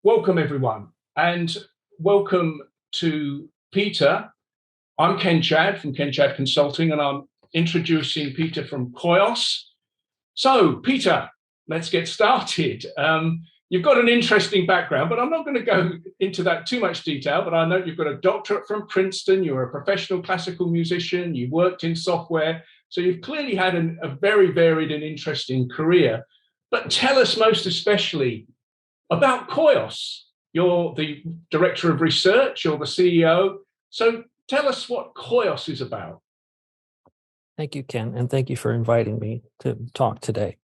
Welcome, everyone, and welcome to Peter. I'm Ken Chad from Ken Chad Consulting, and I'm introducing Peter from Koios. So, Peter, let's get started. You've got an interesting background, but I'm not going to go into that too much detail. But I know you've got a doctorate from Princeton, you're a professional classical musician, you've worked in software, so you've clearly had a very varied and interesting career. But tell us most especially about Koios. You're the director of research, you're the CEO. So tell us what Koios is about. Thank you, Ken, and thank you for inviting me to talk today.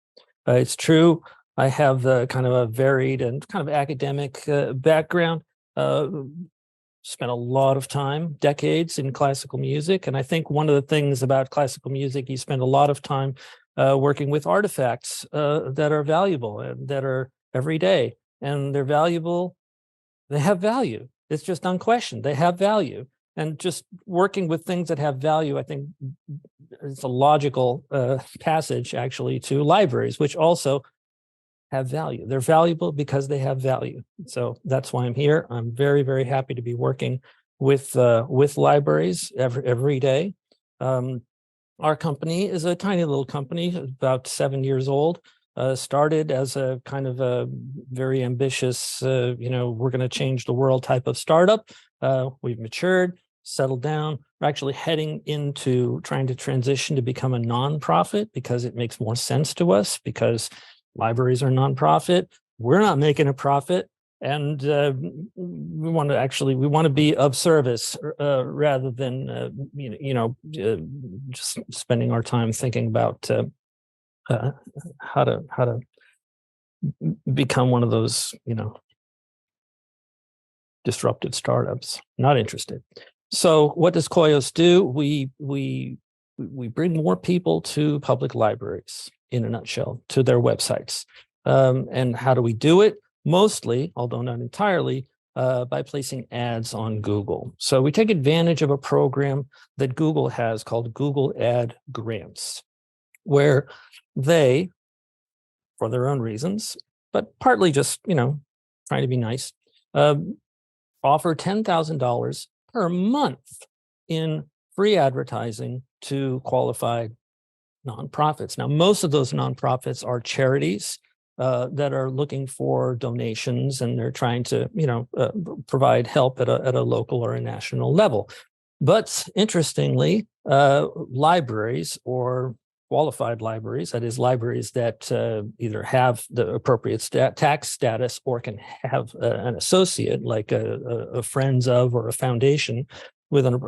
It's true, I have kind of a varied and kind of academic background. Spent a lot of time, decades in classical music, and I think one of the things about classical music, you spend a lot of time working with artifacts that are valuable and that are everyday, and they're valuable. They have value. It's just unquestioned. They have value. And just working with things that have value, I think it's a logical passage actually to libraries, which also have value. They're valuable because they have value. So that's why I'm here. I'm very, very happy to be working with libraries every day. Our company is a tiny little company, about 7 years old. Started as a kind of a very ambitious, we're going to change the world type of startup. We've matured, settled down. We're actually heading into trying to transition to become a nonprofit because it makes more sense to us, because libraries are nonprofit. We're not making a profit. And we want to be of service rather than, just spending our time thinking about how to become one of those, disruptive startups. Not interested. So what does Koios do? We bring more people to public libraries, in a nutshell, to their websites. And how do we do it? Mostly, although not entirely, by placing ads on Google. So we take advantage of a program that Google has called Google Ad Grants, where they, for their own reasons, but partly just, trying to be nice, offer $10,000 per month in free advertising to qualified nonprofits. Now, most of those nonprofits are charities that are looking for donations, and they're trying to, provide help at a local or a national level. But interestingly, libraries or qualified libraries, that is, libraries that either have the appropriate tax status or can have an associate, like a friends of or a foundation with an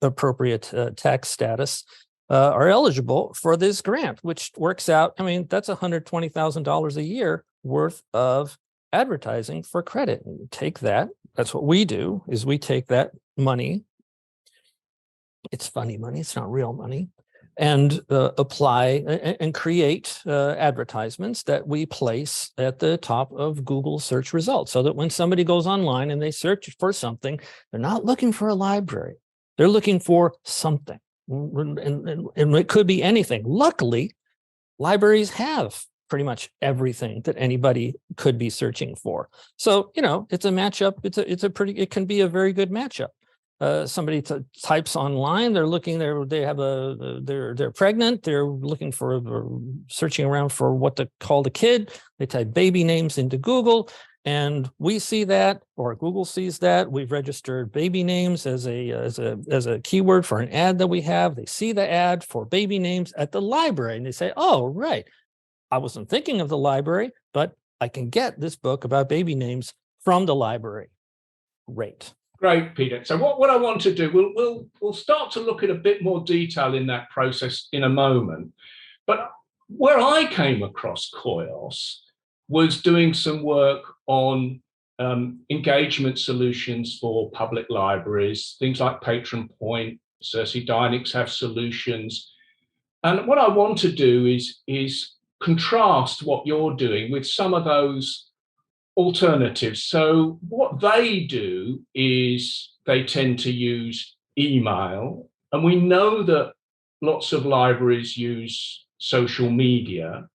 appropriate tax status, are eligible for this grant, which works out, that's $120,000 a year worth of advertising for credit. And take that. That's what we do, is we take that money. It's funny money. It's not real money. And apply and create advertisements that we place at the top of Google search results, so that when somebody goes online and they search for something, they're not looking for a library. They're looking for something. And it could be anything. Luckily, libraries have pretty much everything that anybody could be searching for. So, it's a matchup. It can be a very good matchup. Somebody types online, they're looking, they're pregnant, they're looking for, searching around for what to call the kid. They type baby names into Google, and we see that, or Google sees that. We've registered baby names as a keyword for an ad that we have. They see the ad for baby names at the library, and they say, oh, right, I wasn't thinking of the library, but I can get this book about baby names from the library. Great. Great, Peter. So what I want to do, we'll start to look at a bit more detail in that process in a moment. But where I came across Koios was doing some work on engagement solutions for public libraries, things like Patron Point, Circe Dynix have solutions. And what I want to do is contrast what you're doing with some of those alternatives. So what they do is they tend to use email, and we know that lots of libraries use social media,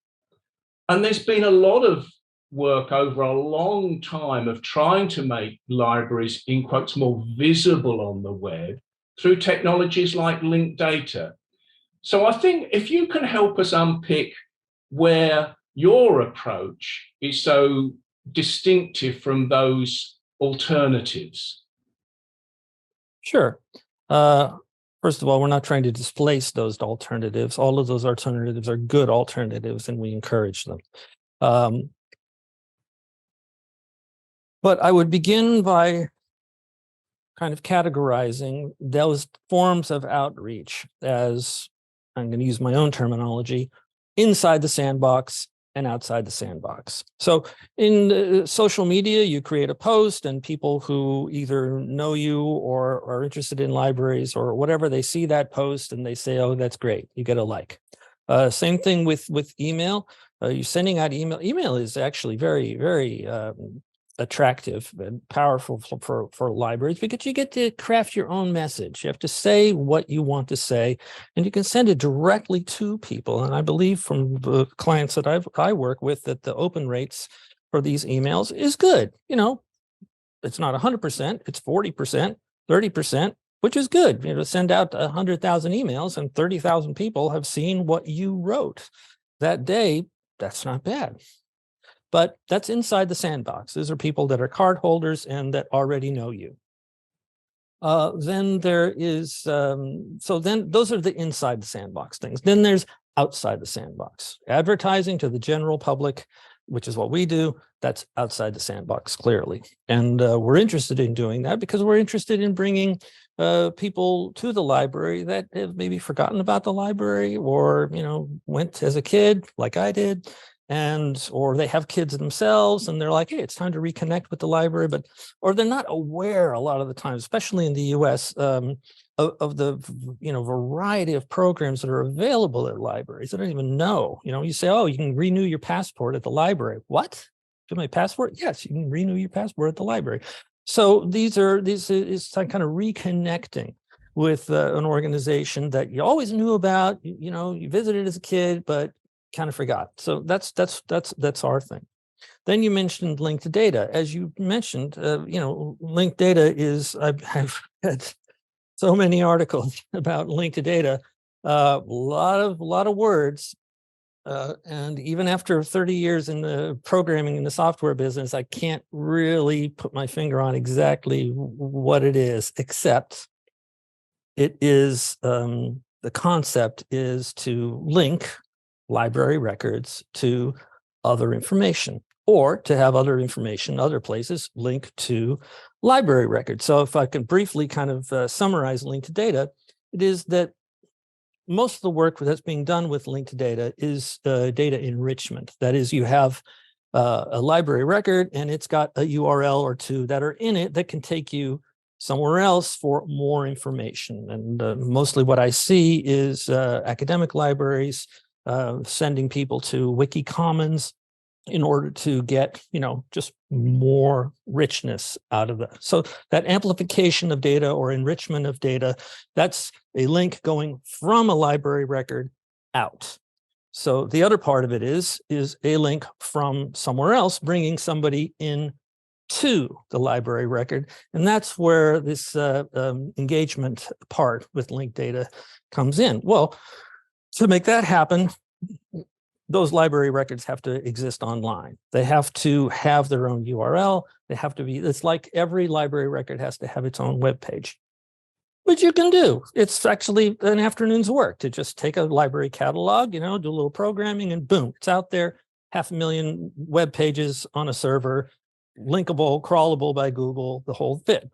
and there's been a lot of work over a long time of trying to make libraries, in quotes, more visible on the web through technologies like linked data. So I think if you can help us unpick where your approach is so distinctive from those alternatives. Sure. First of all, we're not trying to displace those alternatives. All of those alternatives are good alternatives, and we encourage them. But I would begin by kind of categorizing those forms of outreach as, I'm going to use my own terminology, inside the sandbox and outside the sandbox. So in social media, you create a post and people who either know you or are interested in libraries or whatever, they see that post and they say, oh, that's great, you get a like. Same thing with email. You're sending out email. Email is actually very, very attractive and powerful for libraries because you get to craft your own message. You have to say what you want to say, and you can send it directly to people. And I believe from the clients that I work with that the open rates for these emails is good. You know, it's not 100%, it's 40%, 30%, which is good. You know, to send out 100,000 emails and 30,000 people have seen what you wrote that day, that's not bad. But that's inside the sandbox. These are people that are card holders and that already know you. Then there is, so then those are the inside the sandbox things. Then there's outside the sandbox. Advertising to the general public, which is what we do, that's outside the sandbox, clearly. And we're interested in doing that because we're interested in bringing people to the library that have maybe forgotten about the library or, you know, went as a kid like I did, and or they have kids themselves and they're like, hey, it's time to reconnect with the library, but or they're not aware a lot of the time, especially in the US, of the, you know, variety of programs that are available at libraries. They don't even know. You know, you say, oh, you can renew your passport at the library. What? Get my passport? Yes, you can renew your passport at the library. So this is kind of reconnecting with an organization that you always knew about, you know, you visited as a kid, but kind of forgot. So that's our thing. Then you mentioned linked data. As you mentioned, you know, linked data is, I've read so many articles about linked data, a lot of words. And even after 30 years in the programming in the software business, I can't really put my finger on exactly what it is, except it is, the concept is to link library records to other information, or to have other information, other places linked to library records. So if I can briefly kind of summarize linked data, it is that most of the work that's being done with linked data is data enrichment. That is, you have a library record and it's got a URL or two that are in it that can take you somewhere else for more information. And mostly what I see is academic libraries sending people to Wiki Commons in order to get, you know, just more richness out of that. So that amplification of data or enrichment of data, that's a link going from a library record out. So the other part of it is a link from somewhere else, bringing somebody in to the library record. And that's where this engagement part with linked data comes in. Well, to make that happen, those library records have to exist online. They have to have their own URL. They have to be, it's like every library record has to have its own web page, which you can do. It's actually an afternoon's work to just take a library catalog, you know, do a little programming and boom, it's out there, 500,000 web pages on a server, linkable, crawlable by Google, the whole bit.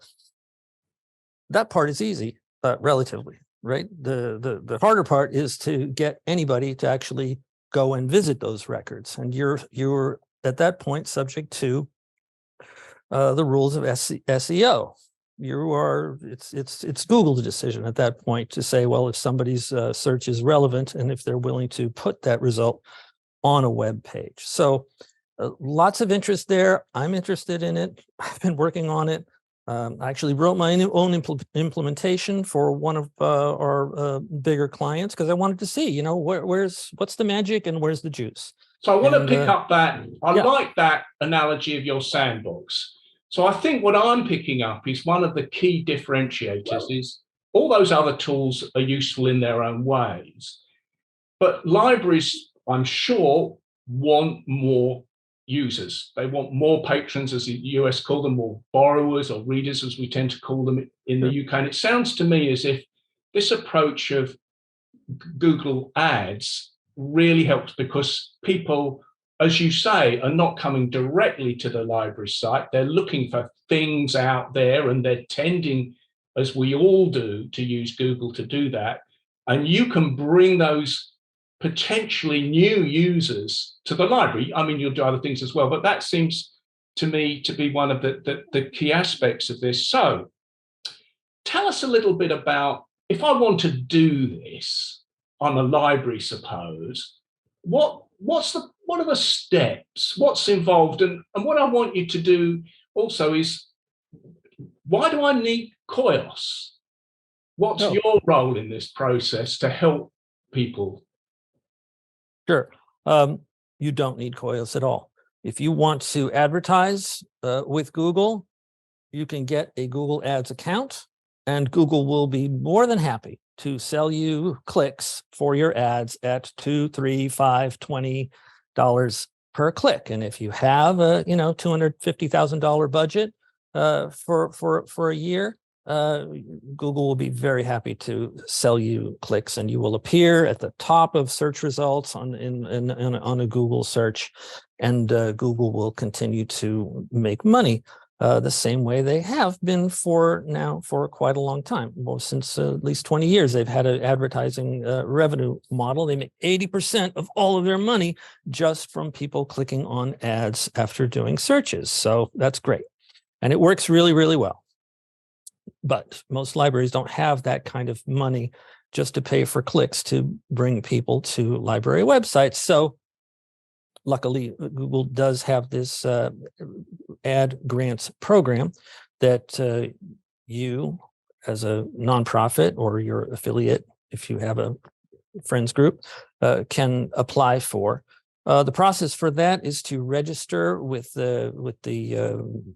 That part is easy, relatively, right? The harder part is to get anybody to actually go and visit those records. And you're at that point subject to the rules of SEO. It's Google's decision at that point to say, well, if somebody's search is relevant and if they're willing to put that result on a web page. So lots of interest there. I'm interested in it. I've been working on it. I actually wrote my own implementation for one of our bigger clients because I wanted to see, you know, what's the magic and where's the juice. So I want to pick up that. I yeah. like that analogy of your sandbox. So I think what I'm picking up is one of the key differentiators is all those other tools are useful in their own ways. But libraries, I'm sure, want more users. They want more patrons, as the US call them, more borrowers or readers, as we tend to call them in the UK. And it sounds to me as if this approach of Google Ads really helps because people, as you say, are not coming directly to the library site. They're looking for things out there and they're tending, as we all do, to use Google to do that. And you can bring those potentially new users to the library. I mean, you'll do other things as well, but that seems to me to be one of the key aspects of this. So tell us a little bit about, if I want to do this on a library, suppose, what are the steps? What's involved? And what I want you to do also is, why do I need Koios? What's your role in this process to help people? Sure. You don't need Koios at all. If you want to advertise with Google, you can get a Google Ads account, and Google will be more than happy to sell you clicks for your ads at $2, $3, $5, $20 per click. And if you have a $250,000 budget for a year, Google will be very happy to sell you clicks, and you will appear at the top of search results on a Google search, and Google will continue to make money the same way they have been for quite a long time. Well, since at least 20 years, they've had an advertising revenue model. They make 80% of all of their money just from people clicking on ads after doing searches. So that's great. And it works really, really well. But most libraries don't have that kind of money just to pay for clicks to bring people to library websites. So luckily, Google does have this ad grants program that you, as a nonprofit or your affiliate, if you have a friends group, can apply for. The process for that is to register with the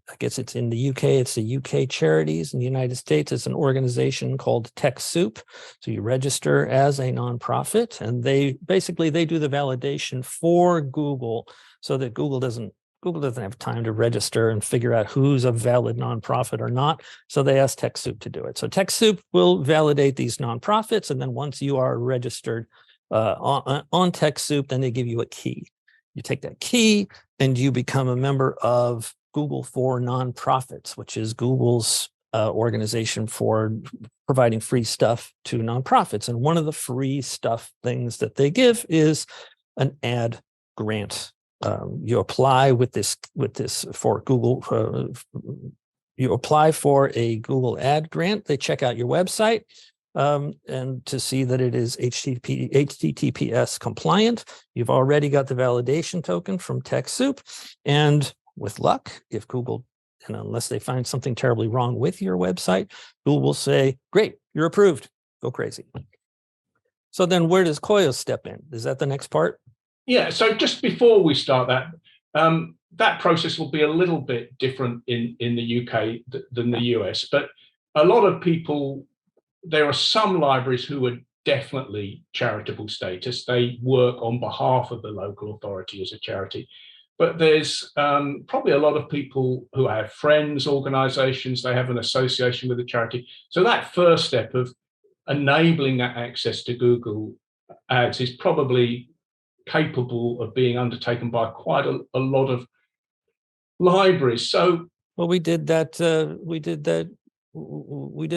I guess it's in the UK, it's the UK Charities. In the United States, it's an organization called TechSoup. So you register as a nonprofit, and they do the validation for Google, so that Google doesn't have time to register and figure out who's a valid nonprofit or not. So they ask TechSoup to do it. So TechSoup will validate these nonprofits, and then once you are registered on TechSoup, then they give you a key. You take that key and you become a member of Google for Nonprofits, which is Google's organization for providing free stuff to nonprofits. And one of the free stuff things that they give is an ad grant. You apply with this for Google. You apply for a Google ad grant. They check out your website. And to see that it is HTTPS compliant. You've already got the validation token from TechSoup. And with luck, if Google, and unless they find something terribly wrong with your website, Google will say, great, you're approved, go crazy. So then where does Koios step in? Is that the next part? Yeah, so just before we start that, that process will be a little bit different in the UK than the US, but a lot of people, there are some libraries who are definitely charitable status. They work on behalf of the local authority as a charity. But there's probably a lot of people who have friends, organizations, they have an association with a charity. So that first step of enabling that access to Google Ads is probably capable of being undertaken by quite a lot of libraries. So, well, we did that. We did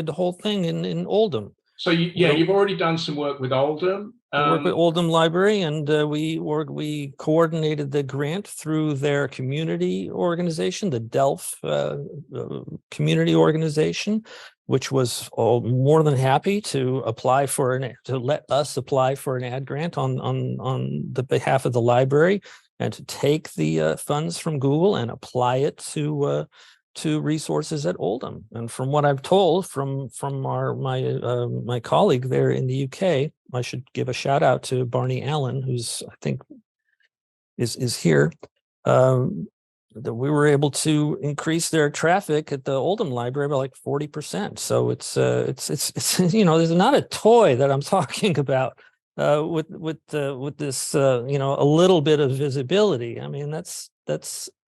the whole thing in Oldham. So you've already done some work with Oldham. We work with Oldham Library, and we coordinated the grant through their community organization, the Delph community organization, which was more than happy to let us apply for an ad grant on the behalf of the library, and to take the funds from Google and apply it to resources at Oldham. And from what I've told from my colleague there in the UK, I should give a shout out to Barney Allen, who's, I think, is here. That we were able to increase their traffic at the Oldham Library by like 40%. So it's there's not a toy that I'm talking about with this a little bit of visibility. I mean that's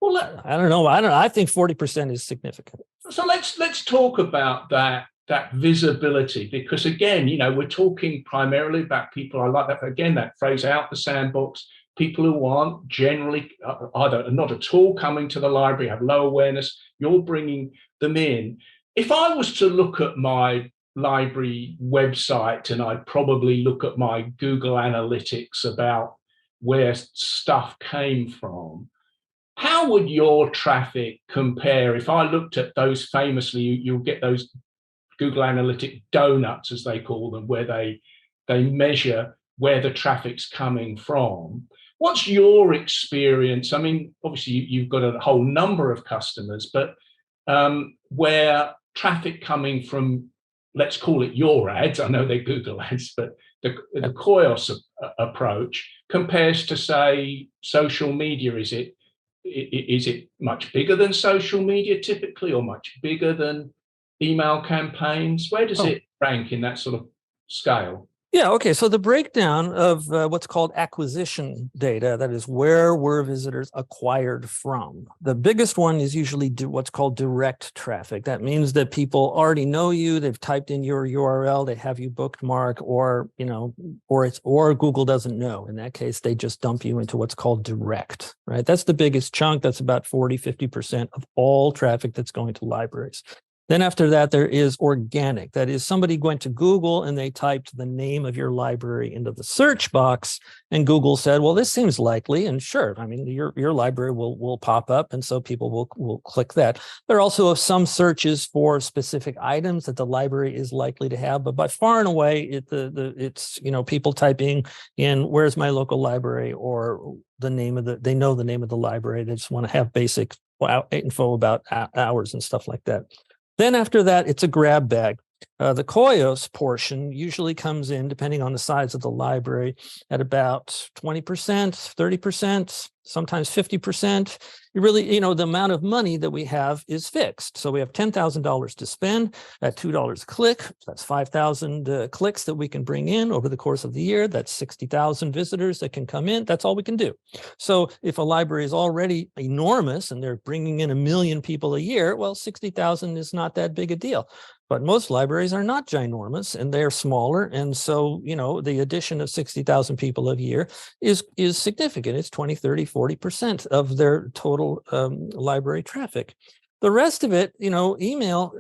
well, I don't know. I think 40% is significant. So let's talk about that visibility, because again, we're talking primarily about people. I like that, again, that phrase, out the sandbox. People who aren't generally either not at all coming to the library, have low awareness. You're bringing them in. If I was to look at my library website, and I'd probably look at my Google Analytics about where stuff came from, how would your traffic compare? If I looked at those famously, you'll get those Google Analytic donuts, as they call them, where they measure where the traffic's coming from. What's your experience? I mean, obviously you've got a whole number of customers, but where traffic coming from, let's call it your ads, I know they're Google ads, but the Koios approach compares to, say, social media. Is it much bigger than social media typically, or much bigger than email campaigns? Where does it rank in that sort of scale? Yeah, okay. So the breakdown of what's called acquisition data, that is, where were visitors acquired from? The biggest one is usually what's called direct traffic. That means that people already know you, they've typed in your URL, they have you bookmark, or Google doesn't know. In that case, they just dump you into what's called direct, right? That's the biggest chunk. That's about 40-50% of all traffic that's going to libraries. Then after that, there is organic. That is, somebody went to Google and they typed the name of your library into the search box, and Google said, well, this seems likely. And sure, I mean, your library will pop up, and so people will click that. There are also some searches for specific items that the library is likely to have, but by far and away, it's people typing in, where's my local library, or they know the name of the library. They just want to have basic info about hours and stuff like that. Then after that, it's a grab bag. The Koios portion usually comes in, depending on the size of the library, at about 20%, 30%, sometimes 50%. You really, the amount of money that we have is fixed. So we have $10,000 to spend at $2 a click. That's 5,000 clicks that we can bring in over the course of the year. That's 60,000 visitors that can come in. That's all we can do. So if a library is already enormous and they're bringing in 1 million people a year, well, 60,000 is not that big a deal. But most libraries are not ginormous, and they're smaller. And so, the addition of 60,000 people a year is significant. It's 20, 30, 40% of their total library traffic. The rest of it, email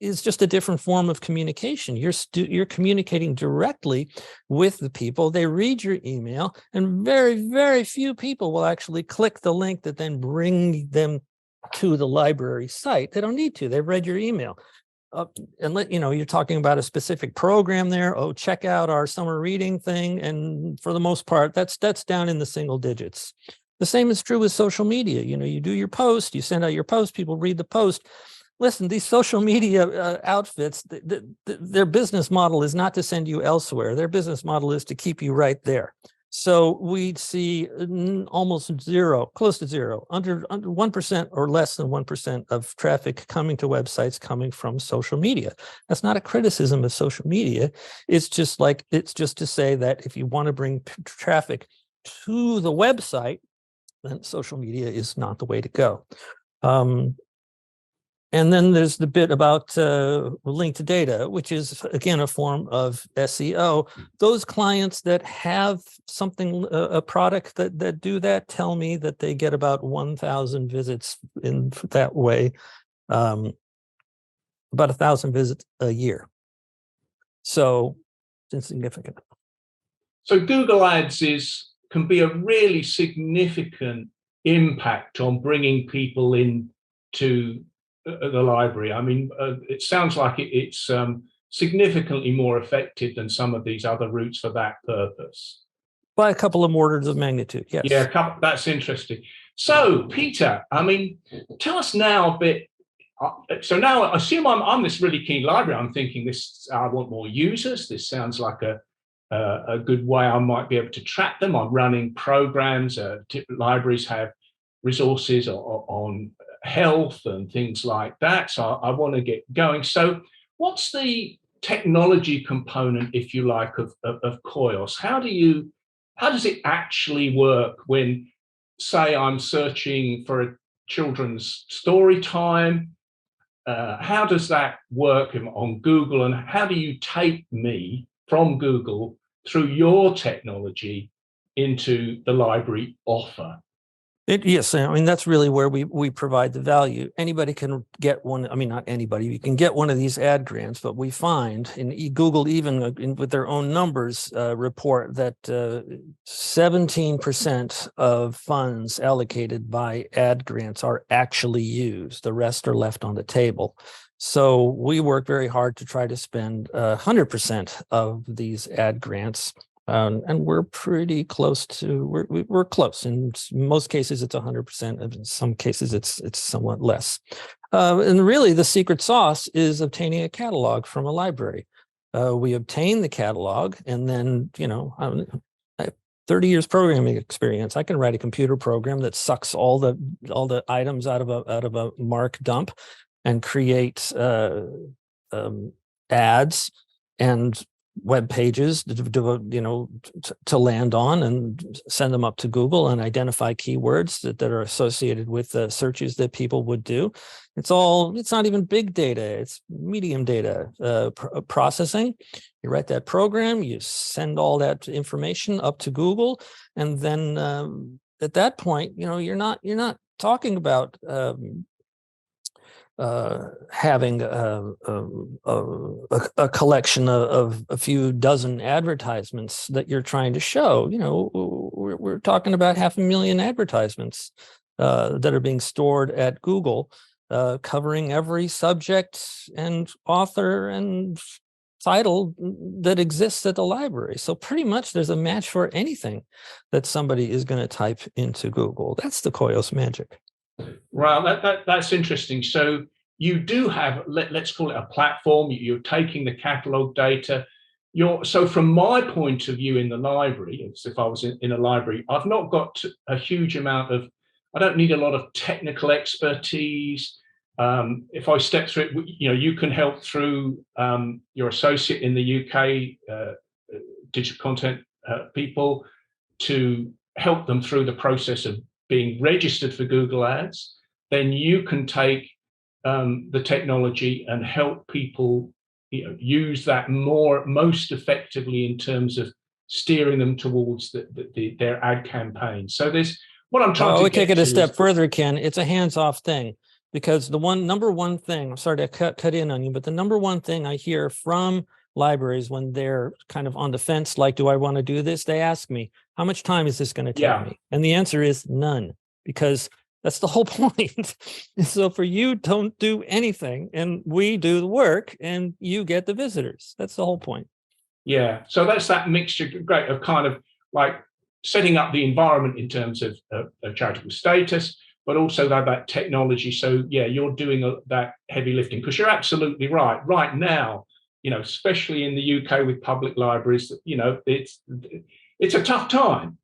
is just a different form of communication. You're communicating directly with the people. They read your email, and very, very few people will actually click the link that then bring them to the library site. They don't need to. They've read your email. You're talking about a specific program there. Oh, check out our summer reading thing. And for the most part, that's down in the single digits. The same is true with social media. You do your post, you send out your post, people read the post. Listen, these social media outfits, their business model is not to send you elsewhere. Their business model is to keep you right there. So we'd see almost zero, close to zero, under 1% or less than 1% of traffic coming to websites coming from social media. That's not a criticism of social media. It's just to say that if you want to bring traffic to the website, then social media is not the way to go. And then there's the bit about linked data, which is, again, a form of SEO. Those clients that have something, a product that do that, tell me that they get about 1,000 visits in that way, about 1,000 visits a year. So it's insignificant. So Google Ads can be a really significant impact on bringing people into the library. I mean, it sounds like it's significantly more effective than some of these other routes for that purpose. By a couple of orders of magnitude, yes. Yeah, that's interesting. So, Peter, I mean, tell us now a bit. So now, I assume I'm this really keen library. I'm thinking I want more users. This sounds like a good way I might be able to track them. I'm running programs. Libraries have resources on health and things like that. So I want to get going. So what's the technology component, if you like, of Koios? How does it actually work when, say, I'm searching for a children's story time? How does that work on Google, and how do you take me from Google through your technology into the library offer? Yes, I mean, that's really where we provide the value. Anybody can get one. I mean, not anybody. You can get one of these ad grants, but we find in Google, even with their own numbers, report that 17% of funds allocated by ad grants are actually used. The rest are left on the table. So we work very hard to try to spend 100% of these ad grants. And we're pretty close to, we're close. In most cases, it's 100%. In some cases, it's somewhat less. And really, the secret sauce is obtaining a catalog from a library. We obtain the catalog, and then, I have 30 years programming experience. I can write a computer program that sucks all the items out of a MARC dump and create ads and web pages to land on and send them up to Google and identify keywords that are associated with the searches that people would do. It's not even big data, it's medium data processing. You write that program, you send all that information up to Google, and then at that point, you're not talking about having a collection of a few dozen advertisements that you're trying to show. We're talking about 500,000 advertisements that are being stored at Google, covering every subject and author and title that exists at the library. So pretty much there's a match for anything that somebody is going to type into Google. That's the Koios magic. Well, that's interesting. So you do have, let's call it a platform. You're taking the catalog data. So from my point of view in the library, as if I was in a library, I've not got a huge amount of, I don't need a lot of technical expertise. If I step through it, you can help through your associate in the UK, digital content people, to help them through the process of being registered for Google Ads. Then you can take the technology and help people use that most effectively in terms of steering them towards their ad campaign. So there's what I'm trying to we take it a step is, further, Ken. It's a hands-off thing, because the number one thing, I'm sorry to cut in on you, but the number one thing I hear from libraries when they're kind of on the fence, like, do I want to do this? They ask me, how much time is this going to take me? And the answer is none, because that's the whole point. So for you, don't do anything, and we do the work, and you get the visitors. That's the whole point. Yeah. So that's that mixture, great, of kind of like setting up the environment in terms of charitable status, but also that technology. So yeah, you're doing that heavy lifting, because you're absolutely right. Right now, especially in the UK with public libraries, it's a tough time.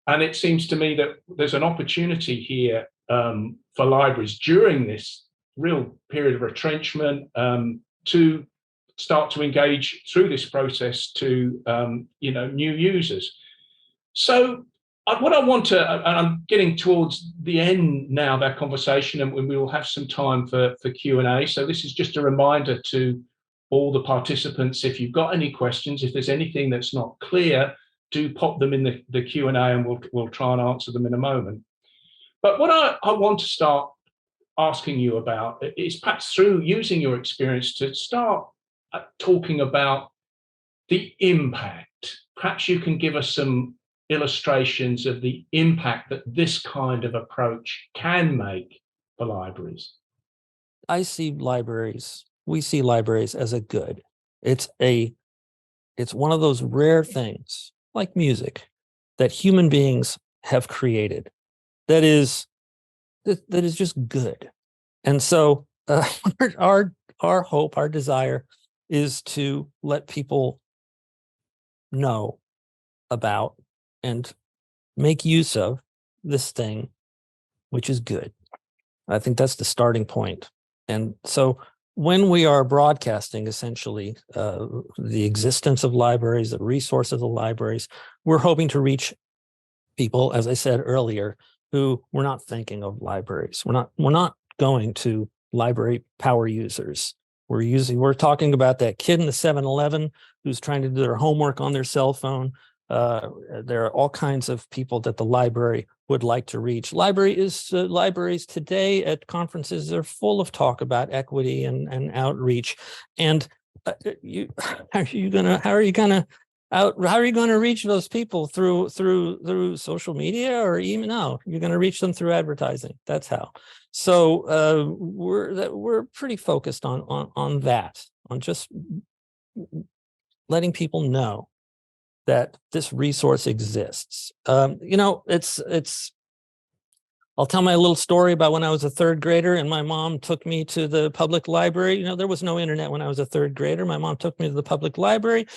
And it seems to me that there's an opportunity here for libraries during this real period of retrenchment to start to engage through this process to new users. So what I want to, and I'm getting towards the end now of our conversation, and we will have some time for Q&A. So this is just a reminder to all the participants, if you've got any questions, if there's anything that's not clear, do pop them in the Q&A, and we'll try and answer them in a moment. But what I want to start asking you about is perhaps through using your experience to start talking about the impact. Perhaps you can give us some illustrations of the impact that this kind of approach can make for libraries. We see libraries as a good. It's one of those rare things, like music, that human beings have created that is just good. And so our hope, our desire is to let people know about and make use of this thing, which is good. I think that's the starting point. And so when we are broadcasting essentially the existence of libraries, the resources of libraries, we're hoping to reach people, as I said earlier, who were not thinking of libraries. We're not going to library power users. We're talking about that kid in the 7-Eleven who's trying to do their homework on their cell phone. There are all kinds of people that the library would like to reach. Libraries today at conferences are full of talk about equity and outreach. And how are you gonna reach those people through social media or email? No, you're gonna reach them through advertising. That's how. So we're pretty focused on that, on just letting people know that this resource exists. I'll tell my little story about when I was a third grader and my mom took me to the public library. There was no internet when I was a third grader. My mom took me to the public library.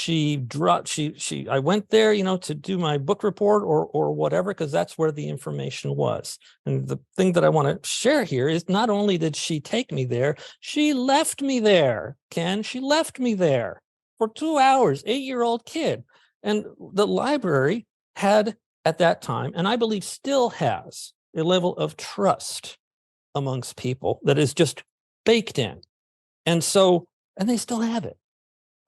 I went there, to do my book report or whatever, because that's where the information was. And the thing that I want to share here is not only did she take me there, she left me there, Ken. She left me there for 2 hours, 8-year-old kid. And the library had at that time, and I believe still has, a level of trust amongst people that is just baked in. And they still have it,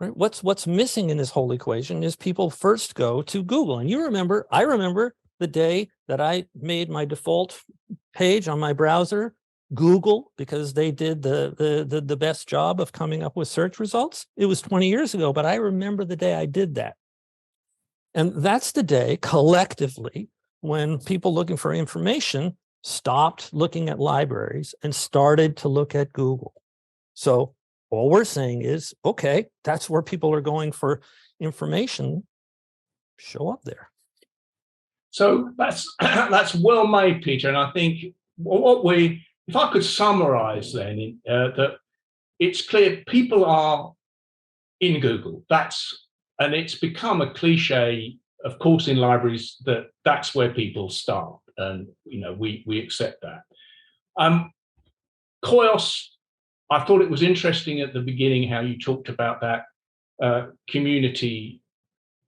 right? What's missing in this whole equation is people first go to Google. And I remember the day that I made my default page on my browser Google, because they did the best job of coming up with search results. It was 20 years ago, but I remember the day I did that. And that's the day collectively when people looking for information stopped looking at libraries and started to look at Google. So all we're saying is, okay, that's where people are going for information. Show up there. So that's well made, Peter. And I think if I could summarize then, that it's clear people are in Google. And it's become a cliche, of course, in libraries that's where people start, and we accept that. Koios, I thought it was interesting at the beginning how you talked about that community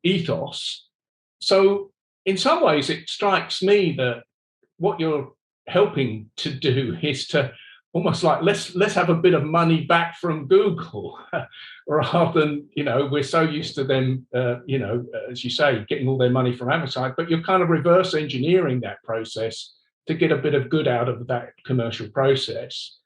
ethos. So in some ways, it strikes me that what you're helping to do is to almost like let's have a bit of money back from Google, rather than we're so used to them as you say, getting all their money from advertising, but you're kind of reverse engineering that process to get a bit of good out of that commercial process.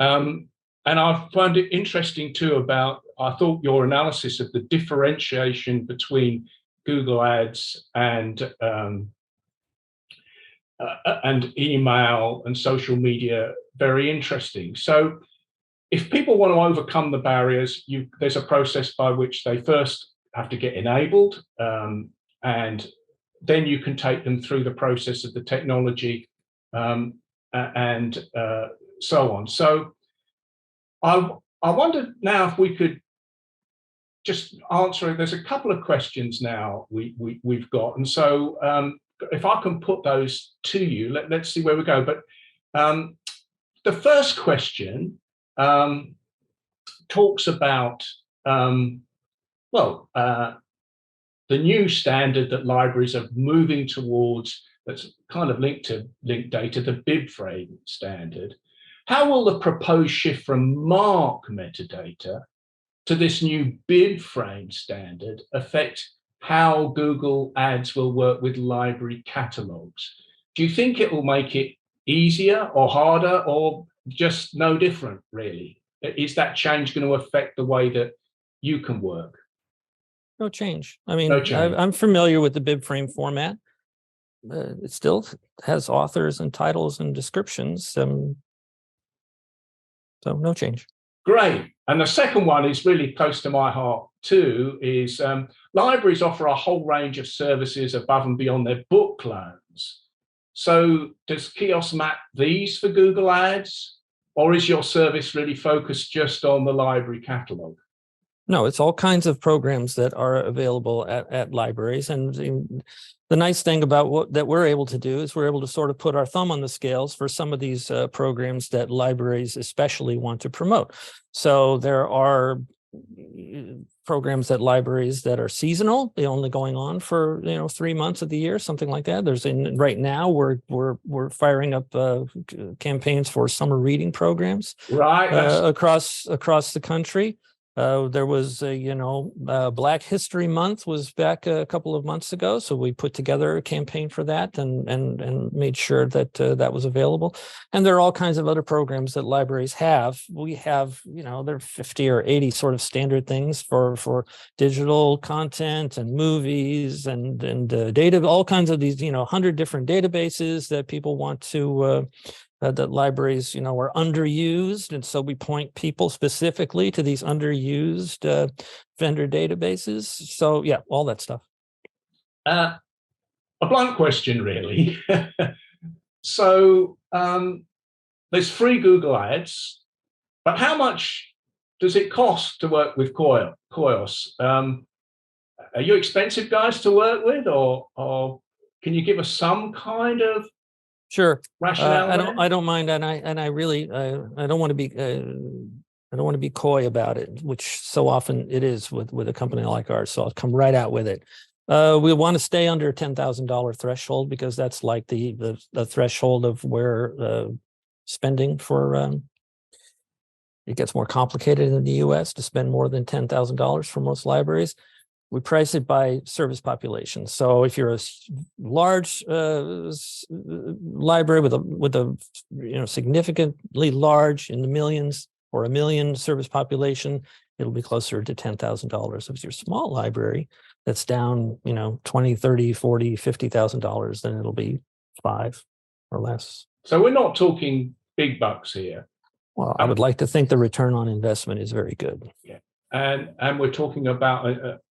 And I found it interesting too I thought your analysis of the differentiation between Google Ads and email and social media very interesting. So if people want to overcome the barriers, there's a process by which they first have to get enabled, and then you can take them through the process of the technology, and so on. So I wonder now if we could just answer. There's a couple of questions now we've got, and so if I can put those to you, let's see where we go. But the first question talks about the new standard that libraries are moving towards, that's kind of linked to linked data, the bib frame standard. How will the proposed shift from MARC metadata to this new bib frame standard affect how Google Ads will work with library catalogs? Do you think it will make it easier or harder, or just no different, really? Is that change going to affect the way that you can work? No change. I mean, No change. I'm familiar with the bib frame format. It still has authors and titles and descriptions. So no change. Great. And the second one is really close to my heart too, is libraries offer a whole range of services above and beyond their book loans. So does Koios map these for Google Ads, or is your service really focused just on the library catalog? No, it's all kinds of programs that are available at libraries. And the nice thing about what that we're able to do is we're able to sort of put our thumb on the scales for some of these programs that libraries especially want to promote. So there are programs at libraries that are seasonal. They're only going on for 3 months of the year, something like that. Right now we're firing up campaigns for summer reading programs Right. across the country. There was Black History Month was back a couple of months ago, so we put together a campaign for that and made sure that that was available. And there are all kinds of other programs that libraries have. We have there are 50 or 80 sort of standard things for digital content and movies and data, all kinds of these 100 different databases that people want to. That libraries, are underused. And so we point people specifically to these underused vendor databases. So yeah, all that stuff. A blunt question, really. So there's free Google Ads, but how much does it cost to work with Koios? Are you expensive guys to work with, or can you give us some kind of Sure. rationale? I don't mind, and I really I don't want to be I don't want to be coy about it, which so often it is with a company like ours. So I'll come right out with it. We want to stay under $10,000 threshold because that's like the threshold of where spending for it gets more complicated in the U.S. to spend more than $10,000 for most libraries. We price it by service population. So if you're a large library with a significantly large in the millions or 1 million service population, it'll be closer to $10,000. If you're a small library that's down, $20, $30, $40, $50,000, then it'll be $5 or less. So we're not talking big bucks here. Well, I would like to think the return on investment is very good. Yeah. And we're talking about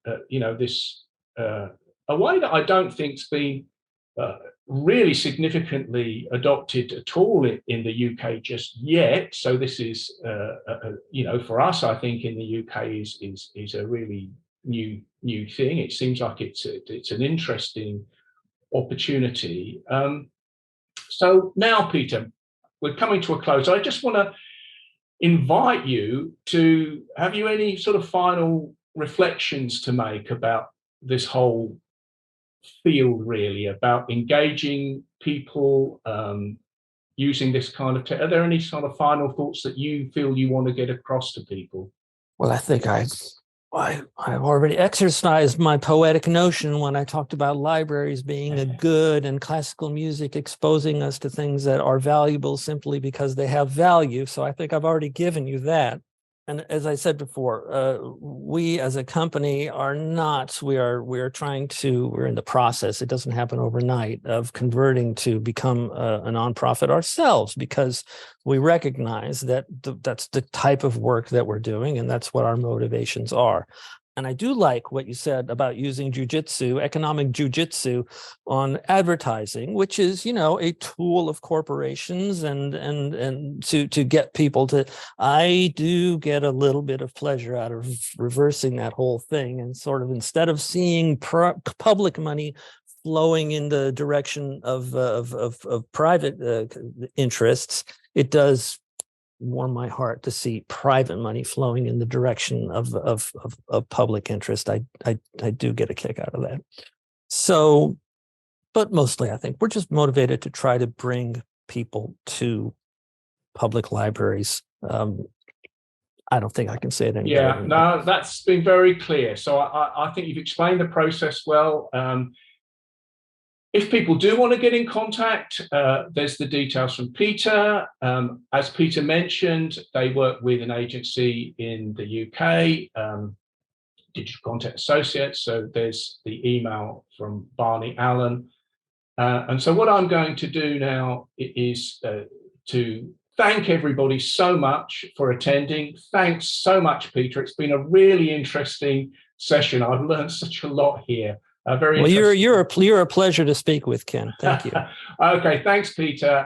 this a way that I don't think's been really significantly adopted at all in the UK just yet. So this is for us, I think in the UK is a really new thing. It seems like it's an interesting opportunity. So now, Peter, we're coming to a close. I just want to invite you to have you any sort of final reflections to make about this whole field, really, about engaging people, using this kind of are there any sort of final thoughts that you feel you want to get across to people? Well, I think I've already exercised my poetic notion when I talked about libraries being a good and classical music exposing us to things that are valuable simply because they have value. So I think I've already given you that. And as I said before, we as a company are not, we're in the process, it doesn't happen overnight, of converting to become a nonprofit ourselves, because we recognize that that's the type of work that we're doing, and that's what our motivations are. And I do like what you said about using jujitsu, economic jujitsu, on advertising, which is, a tool of corporations and to get people to. I do get a little bit of pleasure out of reversing that whole thing, and sort of, instead of seeing public money flowing in the direction of private interests, it does warm my heart to see private money flowing in the direction of public interest. I do get a kick out of that. So, but mostly I think we're just motivated to try to bring people to public libraries. I don't think I can say it any better. Yeah, no, that's been very clear. So I think you've explained the process well. If people do want to get in contact, there's the details from Peter. As Peter mentioned, they work with an agency in the UK, Digital Content Associates. So there's the email from Barney Allen. And so what I'm going to do now is to thank everybody so much for attending. Thanks so much, Peter. It's been a really interesting session. I've learned such a lot here. Very well, you're a pleasure to speak with, Ken. Thank you. Okay, thanks, Peter.